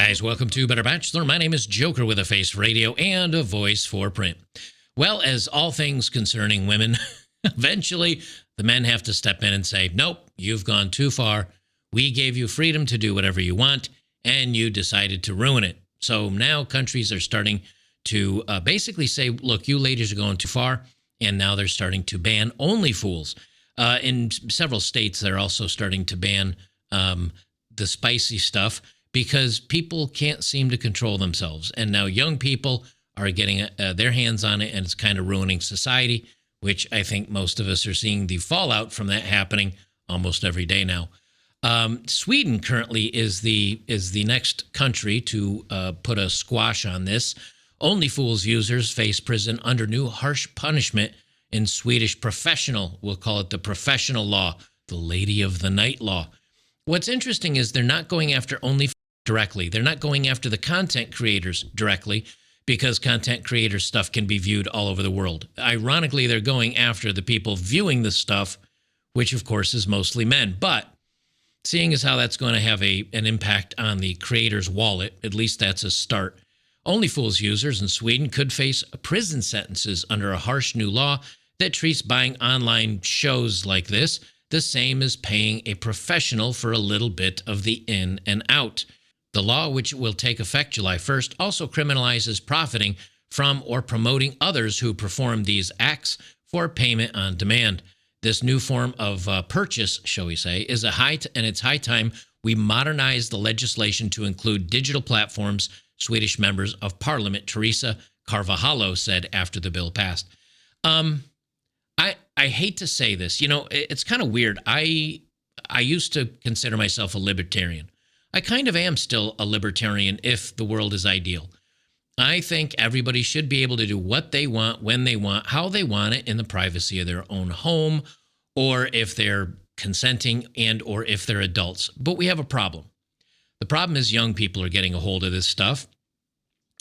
guys, welcome to Better Bachelor. My name is Joker with a face for radio and a voice for print. Well, as all things concerning women, eventually the men have to step in and say, nope, you've gone too far. We gave you freedom to do whatever you want, and you decided to ruin it. So now countries are starting to basically say, look, you ladies are going too far, and now they're starting to ban only fools. In several states, they're also starting to ban the spicy stuff because people can't seem to control themselves. And now young people are getting their hands on it, and it's kind of ruining society, which I think most of us are seeing the fallout from that happening almost every day now. Sweden currently is the next country to put a squash on this. Only Fools users face prison under new harsh punishment in Swedish professional. We'll call it the professional law, the lady of the night law. What's interesting is they're not going after only directly. They're not going after the content creators directly because content creator stuff can be viewed all over the world. Ironically, they're going after the people viewing the stuff, which of course is mostly men. But seeing as how that's going to have an impact on the creator's wallet, at least that's a start. Only Fools users in Sweden could face prison sentences under a harsh new law that treats buying online shows like this the same as paying a professional for a little bit of the in and out. The law, which will take effect July 1st, also criminalizes profiting from or promoting others who perform these acts for payment on demand. This new form of purchase, shall we say, is and it's high time we modernize the legislation to include digital platforms, Swedish members of Parliament Teresa Carvalho said after the bill passed. I hate to say this. You know, it's kind of weird. I used to consider myself a libertarian. I kind of am still a libertarian if the world is ideal. I think everybody should be able to do what they want, when they want, how they want it in the privacy of their own home, or if they're consenting and or if they're adults. But we have a problem. The problem is young people are getting a hold of this stuff.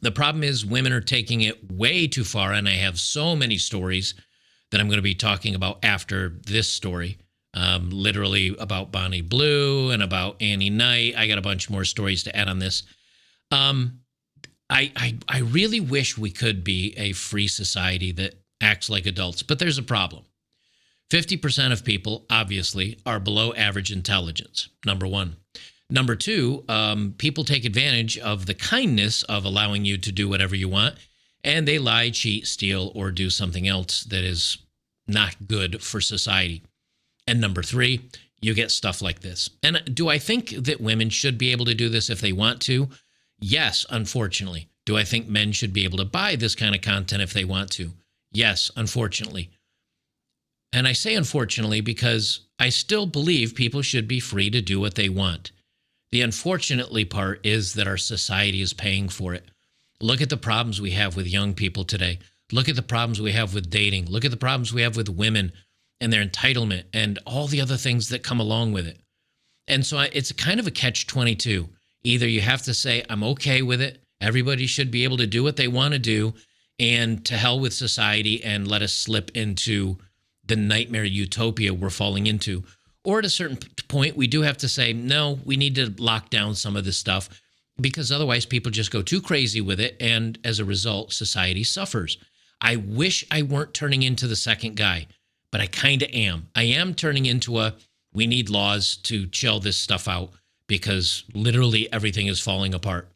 The problem is women are taking it way too far, and I have so many stories that I'm going to be talking about after this story. Literally about Bonnie Blue and about Annie Knight. I got a bunch more stories to add on this. I really wish we could be a free society that acts like adults, but there's a problem. 50% of people, obviously, are below average intelligence, number one. Number two, people take advantage of the kindness of allowing you to do whatever you want, and they lie, cheat, steal, or do something else that is not good for society. And number three, you get stuff like this. And do I think that women should be able to do this if they want to? Yes, unfortunately. Do I think men should be able to buy this kind of content if they want to? Yes, unfortunately. And I say unfortunately because I still believe people should be free to do what they want. The unfortunately part is that our society is paying for it. Look at the problems we have with young people today. Look at the problems we have with dating. Look at the problems we have with women and their entitlement and all the other things that come along with it. And so it's kind of a catch-22. Either you have to say, I'm okay with it. Everybody should be able to do what they want to do, and to hell with society and let us slip into the nightmare utopia we're falling into. Or at a certain point, we do have to say, no, we need to lock down some of this stuff because otherwise people just go too crazy with it. And as a result, society suffers. I wish I weren't turning into the second guy, but I kind of am. I am turning into we need laws to chill this stuff out because literally everything is falling apart.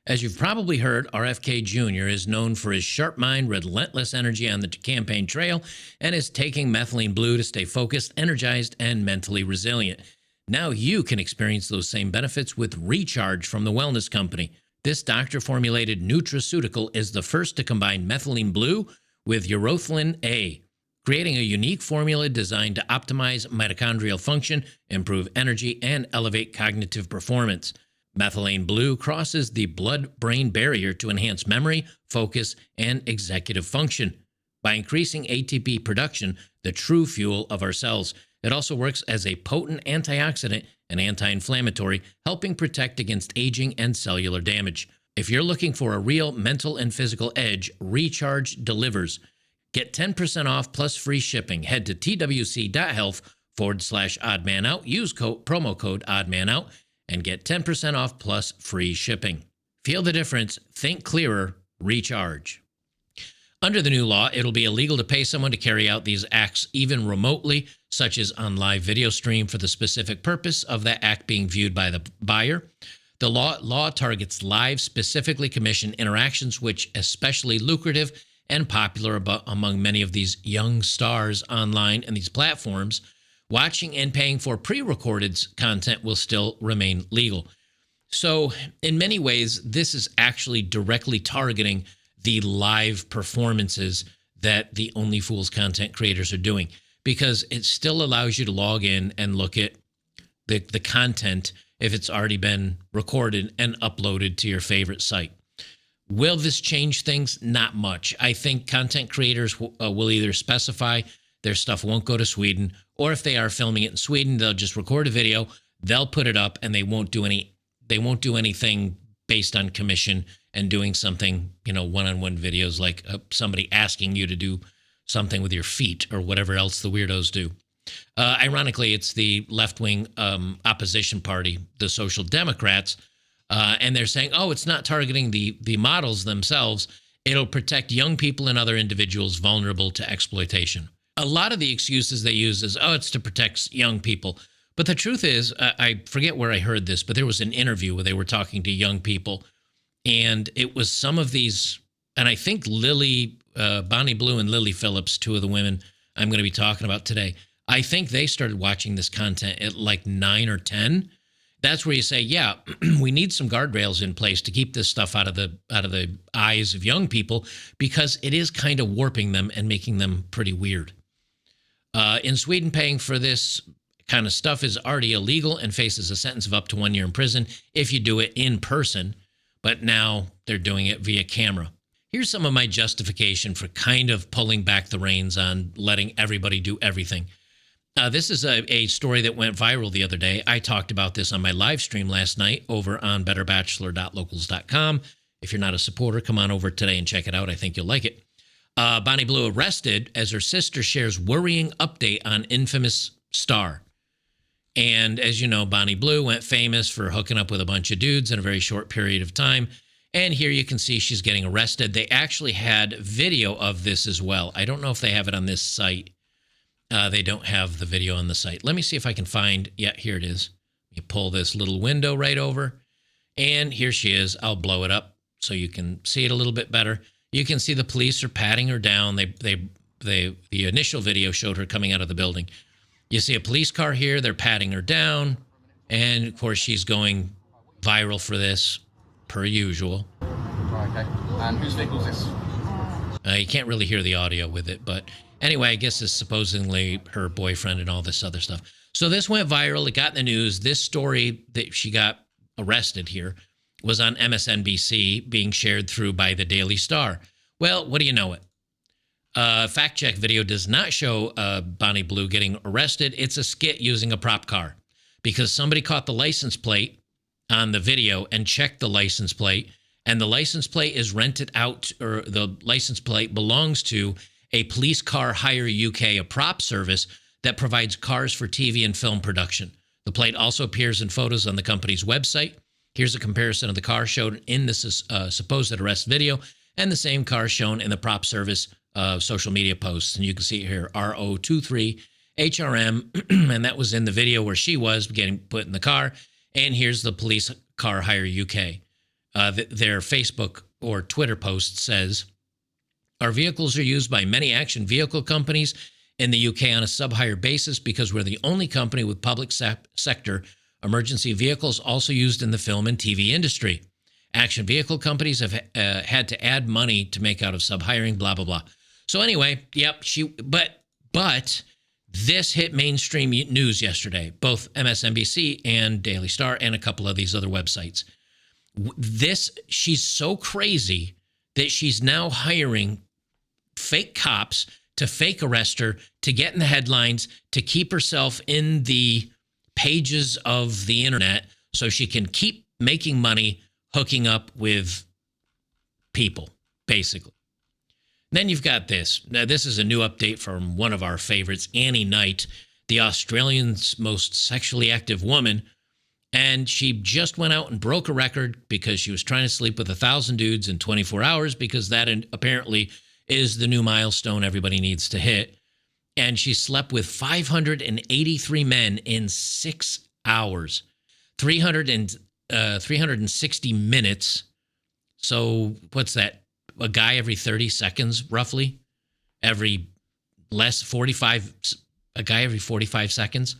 As you've probably heard, RFK Jr. is known for his sharp mind, relentless energy on the campaign trail, and is taking methylene blue to stay focused, energized, and mentally resilient. Now you can experience those same benefits with Recharge from the Wellness Company. This doctor-formulated nutraceutical is the first to combine methylene blue with urothalin A, creating a unique formula designed to optimize mitochondrial function, improve energy, and elevate cognitive performance. Methylene blue crosses the blood-brain barrier to enhance memory, focus, and executive function. By increasing ATP production, the true fuel of our cells, it also works as a potent antioxidant and anti-inflammatory, helping protect against aging and cellular damage. If you're looking for a real mental and physical edge, Recharge delivers. Get 10% off plus free shipping. Head to twc.health/oddmanout. Use promo code oddmanout and get 10% off plus free shipping. Feel the difference, think clearer, recharge. Under the new law, it'll be illegal to pay someone to carry out these acts even remotely, such as on live video stream, for the specific purpose of that act being viewed by the buyer. The law targets live, specifically commissioned interactions, which especially lucrative and popular among many of these young stars online and these platforms. Watching and paying for pre-recorded content will still remain legal. So in many ways, this is actually directly targeting the live performances that the Only Fools content creators are doing, because it still allows you to log in and look at the content if it's already been recorded and uploaded to your favorite site. Will this change things? Not much. I think content creators will either specify their stuff won't go to Sweden, or if they are filming it in Sweden, they'll just record a video, they'll put it up, and they won't do anything based on commission and doing something, one-on-one videos like somebody asking you to do something with your feet or whatever else the weirdos do. Ironically, it's the left-wing opposition party, the Social Democrats, and they're saying, oh, it's not targeting the models themselves. It'll protect young people and other individuals vulnerable to exploitation. A lot of the excuses they use is, oh, it's to protect young people. But the truth is, I forget where I heard this, but there was an interview where they were talking to young people, and it was some of these, and I think Bonnie Blue and Lily Phillips, two of the women I'm going to be talking about today, I think they started watching this content at like 9 or 10. That's where you say, yeah, we need some guardrails in place to keep this stuff out of the eyes of young people, because it is kind of warping them and making them pretty weird. In Sweden, paying for this kind of stuff is already illegal and faces a sentence of up to 1 year in prison if you do it in person, but now they're doing it via camera. Here's some of my justification for kind of pulling back the reins on letting everybody do everything. This is a story that went viral the other day. I talked about this on my live stream last night over on betterbachelor.locals.com. If you're not a supporter, come on over today and check it out. I think you'll like it. Bonnie Blue arrested as her sister shares worrying update on infamous star. And as you know, Bonnie Blue went famous for hooking up with a bunch of dudes in a very short period of time. And here you can see she's getting arrested. They actually had video of this as well. I don't know if they have it on this site. They don't have the video on the site. Let me see if I can find, yeah, here it is. You pull this little window right over, and here she is. I'll blow it up so you can see it a little bit better. You can see the police are patting her down. The initial video showed her coming out of the building. You see a police car here. They're patting her down, and of course she's going viral for this, per usual. Okay. And whose vehicle is this? You can't really hear the audio with it, but anyway, I guess it's supposedly her boyfriend and all this other stuff. So this went viral. It got in the news. This story that she got arrested here was on MSNBC, being shared through by the Daily Star. Well, what do you know it? Fact check video does not show Bonnie Blue getting arrested. It's a skit using a prop car, because somebody caught the license plate on the video and checked the license plate, and the license plate is rented out, or the license plate belongs to a Police Car Hire UK, a prop service that provides cars for TV and film production. The plate also appears in photos on the company's website. Here's a comparison of the car shown in this supposed arrest video and the same car shown in the prop service social media posts. And you can see it here, RO23HRM, and that was in the video where she was getting put in the car. And here's the Police Car Hire UK. Their Facebook or Twitter post says, our vehicles are used by many action vehicle companies in the UK on a sub-hire basis because we're the only company with public sector emergency vehicles also used in the film and TV industry. Action vehicle companies have had to add money to make out of sub-hiring, blah, blah, blah. So anyway, yep, but this hit mainstream news yesterday, both MSNBC and Daily Star and a couple of these other websites. She's so crazy that she's now hiring fake cops to fake arrest her, to get in the headlines, to keep herself in the pages of the internet so she can keep making money hooking up with people, basically. Then you've got this. Now, this is a new update from one of our favorites, Annie Knight, the Australian's most sexually active woman. And she just went out and broke a record because she was trying to sleep with 1,000 dudes in 24 hours because that apparently is the new milestone everybody needs to hit. And she slept with 583 men in 6 hours, 360 minutes. So what's that? A guy every 30 seconds, roughly? A guy every 45 seconds.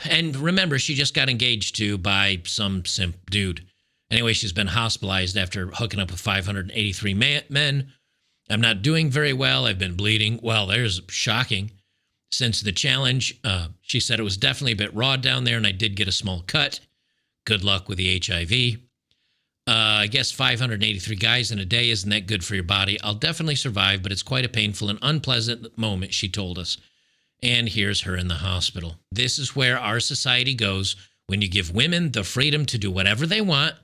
And remember, she just got engaged to by some simp dude. Anyway, she's been hospitalized after hooking up with 583 men. I'm not doing very well. I've been bleeding. Well, there's shocking. Since the challenge, she said it was definitely a bit raw down there, and I did get a small cut. Good luck with the HIV. I guess 583 guys in a day isn't that good for your body. I'll definitely survive, but it's quite a painful and unpleasant moment, she told us. And here's her in the hospital. This is where our society goes when you give women the freedom to do whatever they want,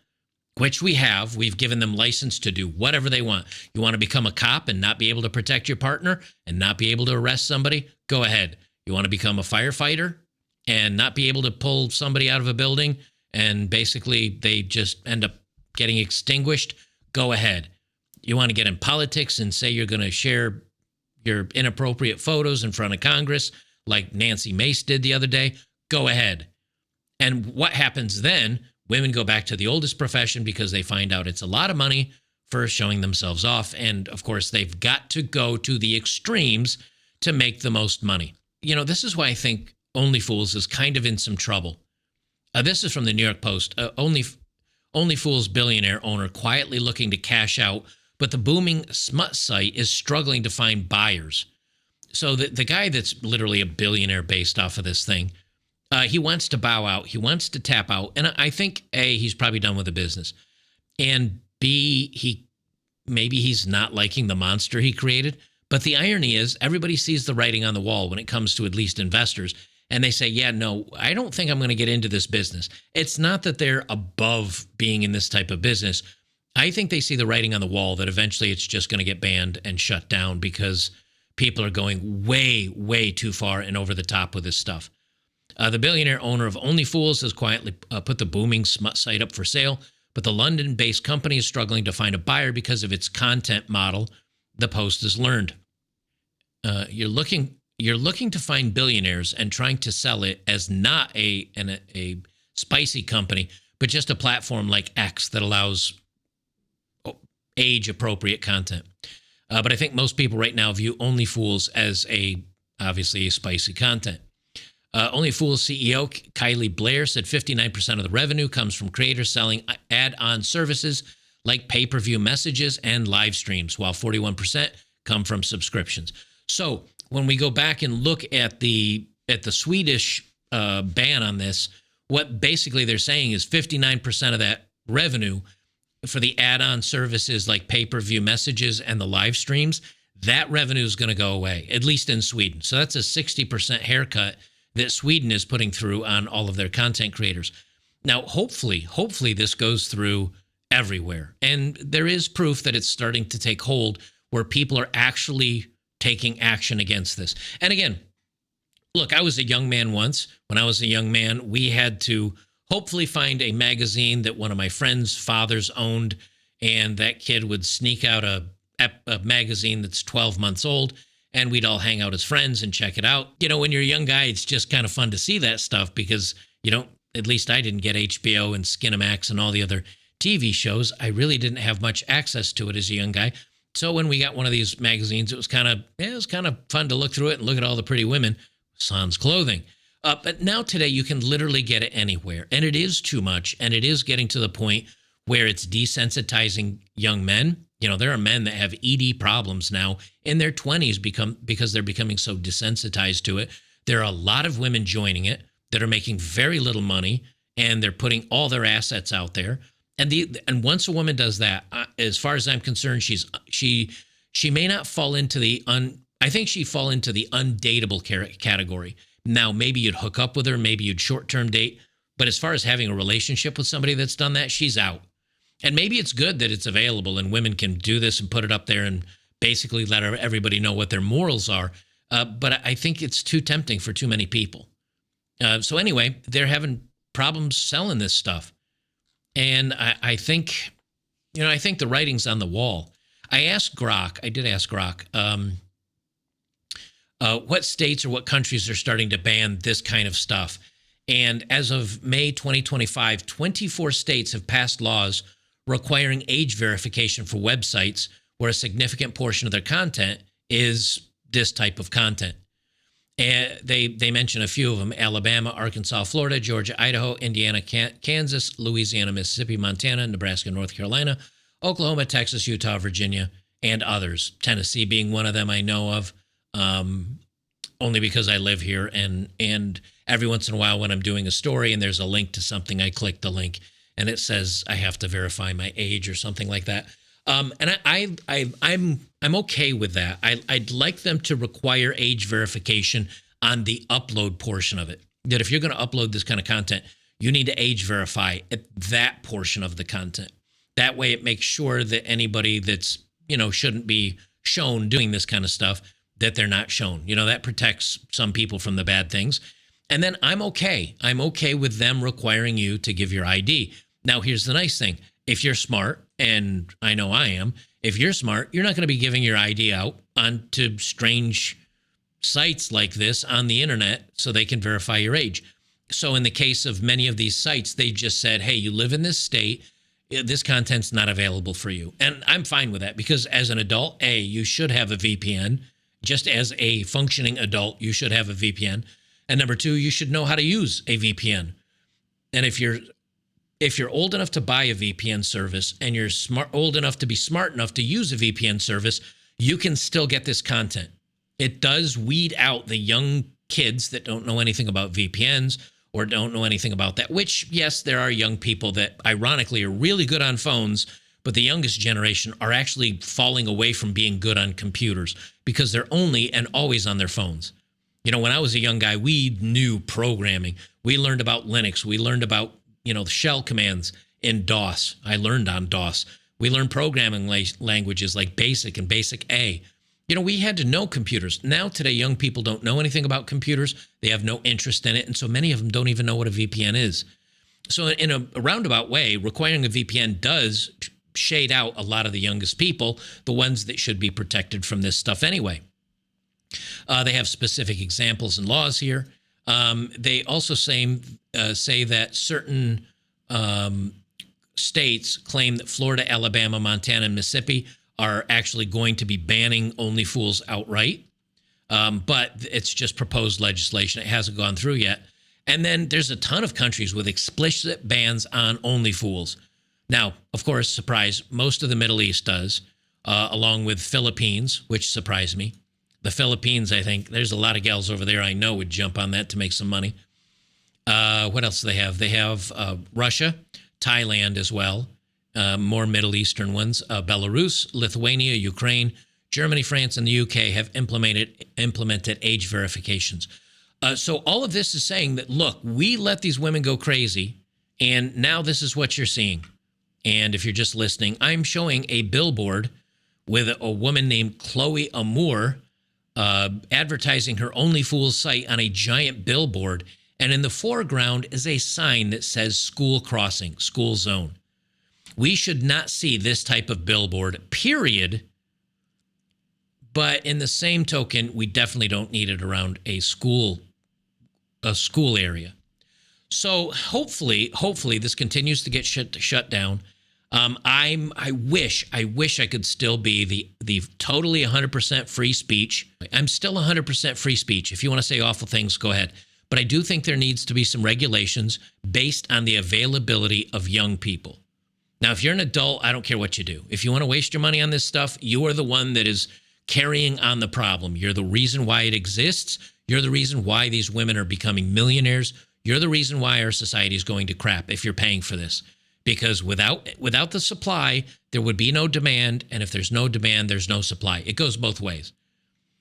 which we have. We've given them license to do whatever they want. You want to become a cop and not be able to protect your partner and not be able to arrest somebody? Go ahead. You want to become a firefighter and not be able to pull somebody out of a building and basically they just end up getting extinguished? Go ahead. You want to get in politics and say you're going to share your inappropriate photos in front of Congress like Nancy Mace did the other day? Go ahead. And what happens then? Women go back to the oldest profession because they find out it's a lot of money for showing themselves off. And of course, they've got to go to the extremes to make the most money. You know, this is why I think Only Fools is kind of in some trouble. This is from the New York Post. Only Fools billionaire owner quietly looking to cash out, but the booming smut site is struggling to find buyers. So the guy that's literally a billionaire based off of this thing, he wants to bow out. He wants to tap out. And I think, A, he's probably done with the business. And B, maybe he's not liking the monster he created. But the irony is everybody sees the writing on the wall when it comes to at least investors. And they say, yeah, no, I don't think I'm going to get into this business. It's not that they're above being in this type of business. I think they see the writing on the wall that eventually it's just going to get banned and shut down because people are going way, way too far and over the top with this stuff. The billionaire owner of Only Fools has quietly put the booming smut site up for sale, but the London-based company is struggling to find a buyer because of its content model, the Post has learned. You're looking to find billionaires and trying to sell it as not a spicy company, but just a platform like X that allows age-appropriate content. But I think most people right now view Only Fools as obviously a spicy content. Only Fools CEO Kylie Blair said 59% of the revenue comes from creators selling add-on services like pay-per-view messages and live streams, while 41% come from subscriptions. So when we go back and look at the Swedish ban on this, what basically they're saying is 59% of that revenue for the add-on services like pay-per-view messages and the live streams, that revenue is going to go away, at least in Sweden. So that's a 60% haircut that Sweden is putting through on all of their content creators. Now, hopefully this goes through everywhere. And there is proof that it's starting to take hold where people are actually taking action against this. And again, look, I was a young man once. When I was a young man, we had to hopefully find a magazine that one of my friends' fathers owned, and that kid would sneak out a magazine that's 12 months old, and we'd all hang out as friends and check it out. You know, when you're a young guy, it's just kind of fun to see that stuff because you don't, at least I didn't get HBO and Skinamax and all the other TV shows. I really didn't have much access to it as a young guy. So when we got one of these magazines, it was kind of fun to look through it and look at all the pretty women, sans clothing. But now today you can literally get it anywhere, and it is too much, and it is getting to the point where it's desensitizing young men. You know, there are men that have ED problems now in their 20s because they're becoming so desensitized to it. There are a lot of women joining it that are making very little money, and they're putting all their assets out there. And once a woman does that, as far as I'm concerned, she may not fall into I think she'd fall into the undateable category. Now, maybe you'd hook up with her, maybe you'd short-term date, but as far as having a relationship with somebody that's done that, she's out. And maybe it's good that it's available and women can do this and put it up there and basically let everybody know what their morals are. But I think it's too tempting for too many people. So anyway, they're having problems selling this stuff. And I think, I think the writing's on the wall. I did ask Grok, what states or what countries are starting to ban this kind of stuff. And as of May 2025, 24 states have passed laws requiring age verification for websites where a significant portion of their content is this type of content. And they mention a few of them: Alabama, Arkansas, Florida, Georgia, Idaho, Indiana, Kansas, Louisiana, Mississippi, Montana, Nebraska, North Carolina, Oklahoma, Texas, Utah, Virginia, and others. Tennessee being one of them I know of, only because I live here. And every once in a while when I'm doing a story and there's a link to something, I click the link and it says I have to verify my age or something like that. And I'm okay with that. I'd like them to require age verification on the upload portion of it. That if you're going to upload this kind of content, you need to age verify at that portion of the content. That way it makes sure that anybody that's, shouldn't be shown doing this kind of stuff, that they're not shown. That protects some people from the bad things. And then I'm okay. I'm okay with them requiring you to give your ID. Now, here's the nice thing. If you're smart, and I know I am, if you're smart, you're not going to be giving your ID out onto strange sites like this on the internet so they can verify your age. So in the case of many of these sites, they just said, hey, you live in this state, this content's not available for you. And I'm fine with that because as an adult, you should have a VPN. Just as a functioning adult, you should have a VPN. And number two, you should know how to use a VPN. And if you're old enough to buy a VPN service and you're old enough to be smart enough to use a VPN service, you can still get this content. It does weed out the young kids that don't know anything about VPNs or don't know anything about that, which, yes, there are young people that ironically are really good on phones, but the youngest generation are actually falling away from being good on computers because they're only and always on their phones. When I was a young guy, we knew programming. We learned about Linux. We learned about the shell commands in DOS. I learned on DOS. We learned programming languages like BASIC and BASIC A. We had to know computers. Now today, young people don't know anything about computers. They have no interest in it. And so many of them don't even know what a VPN is. So in a roundabout way, requiring a VPN does shade out a lot of the youngest people, the ones that should be protected from this stuff anyway. They have specific examples and laws here. They also say that certain states claim that Florida, Alabama, Montana, and Mississippi are actually going to be banning OnlyFools outright. But it's just proposed legislation. It hasn't gone through yet. And then there's a ton of countries with explicit bans on OnlyFools. Now, of course, surprise, most of the Middle East does, along with Philippines, which surprised me. The Philippines, I think, there's a lot of gals over there I know would jump on that to make some money. What else do they have? They have Russia, Thailand as well, more Middle Eastern ones. Belarus, Lithuania, Ukraine, Germany, France, and the UK have implemented age verifications. So all of this is saying that, look, we let these women go crazy, and now this is what you're seeing. And if you're just listening, I'm showing a billboard with a woman named Chloe Amour advertising her OnlyFools site on a giant billboard. And in the foreground is a sign that says school crossing, school zone. We should not see this type of billboard, period. But in the same token, we definitely don't need it around a school area. So hopefully this continues to get shut down. I wish I could still be the totally 100% free speech. I'm still 100% free speech. If you want to say awful things, go ahead. But I do think there needs to be some regulations based on the availability of young people. Now, if you're an adult, I don't care what you do. If you want to waste your money on this stuff, you are the one that is carrying on the problem. You're the reason why it exists. You're the reason why these women are becoming millionaires. You're the reason why our society is going to crap if you're paying for this. Because without the supply, there would be no demand. And if there's no demand, there's no supply. It goes both ways.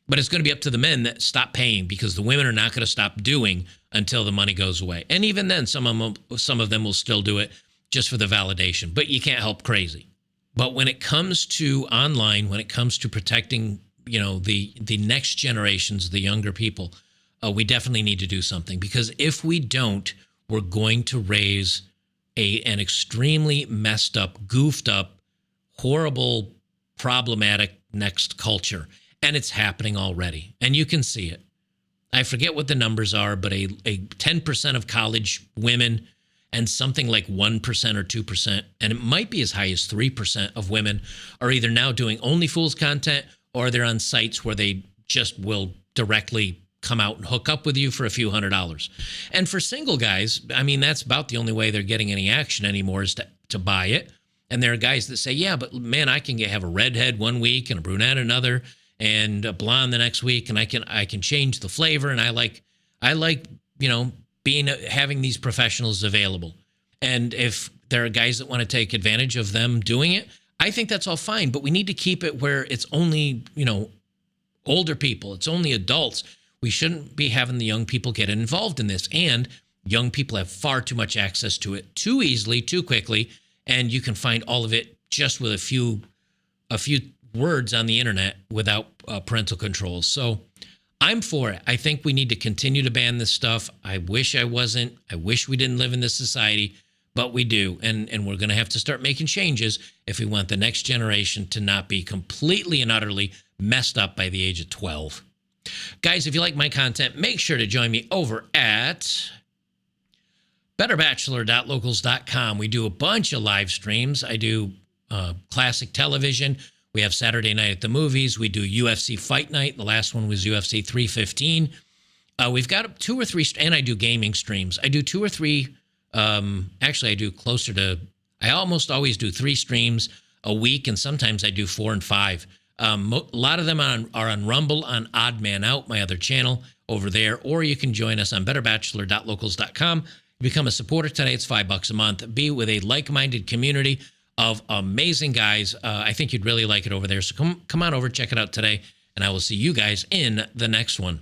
But it's going to be up to the men that stop paying, because the women are not going to stop doing until the money goes away. And even then, some of them will still do it just for the validation. But you can't help crazy. But when it comes to online, when it comes to protecting, the next generations, the younger people, we definitely need to do something. Because if we don't, we're going to raise an extremely messed up, goofed up, horrible, problematic next culture. And it's happening already. And you can see it. I forget what the numbers are, but a 10% of college women and something like 1% or 2%, and it might be as high as 3% of women are either now doing OnlyFools content or they're on sites where they just will directly come out and hook up with you for a few $100s. And for single guys, I mean, that's about the only way they're getting any action anymore is to buy it. And there are guys that say, yeah, but man, I can have a redhead one week and a brunette another and a blonde the next week, and I can change the flavor. And I like, having these professionals available. And if there are guys that want to take advantage of them doing it, I think that's all fine. But we need to keep it where it's only, older people. It's only adults. We shouldn't be having the young people get involved in this. And young people have far too much access to it too easily, too quickly. And you can find all of it just with a few words on the internet without parental controls. So I'm for it. I think we need to continue to ban this stuff. I wish I wasn't. I wish we didn't live in this society, but we do. And we're going to have to start making changes if we want the next generation to not be completely and utterly messed up by the age of 12. Guys, if you like my content, make sure to join me over at betterbachelor.locals.com. We do a bunch of live streams. I do classic television. We have Saturday Night at the Movies. We do UFC Fight Night. The last one was UFC 315. We've got 2 or 3, and I do gaming streams. I do 2 or 3. Actually, I do I almost always do 3 streams a week, and sometimes I do 4 and 5. A lot of them are on Rumble, on Odd Man Out, my other channel over there, or you can join us on betterbachelor.locals.com. Become a supporter today. It's $5 a month. Be with a like-minded community of amazing guys. I think you'd really like it over there. So come on over, check it out today, and I will see you guys in the next one.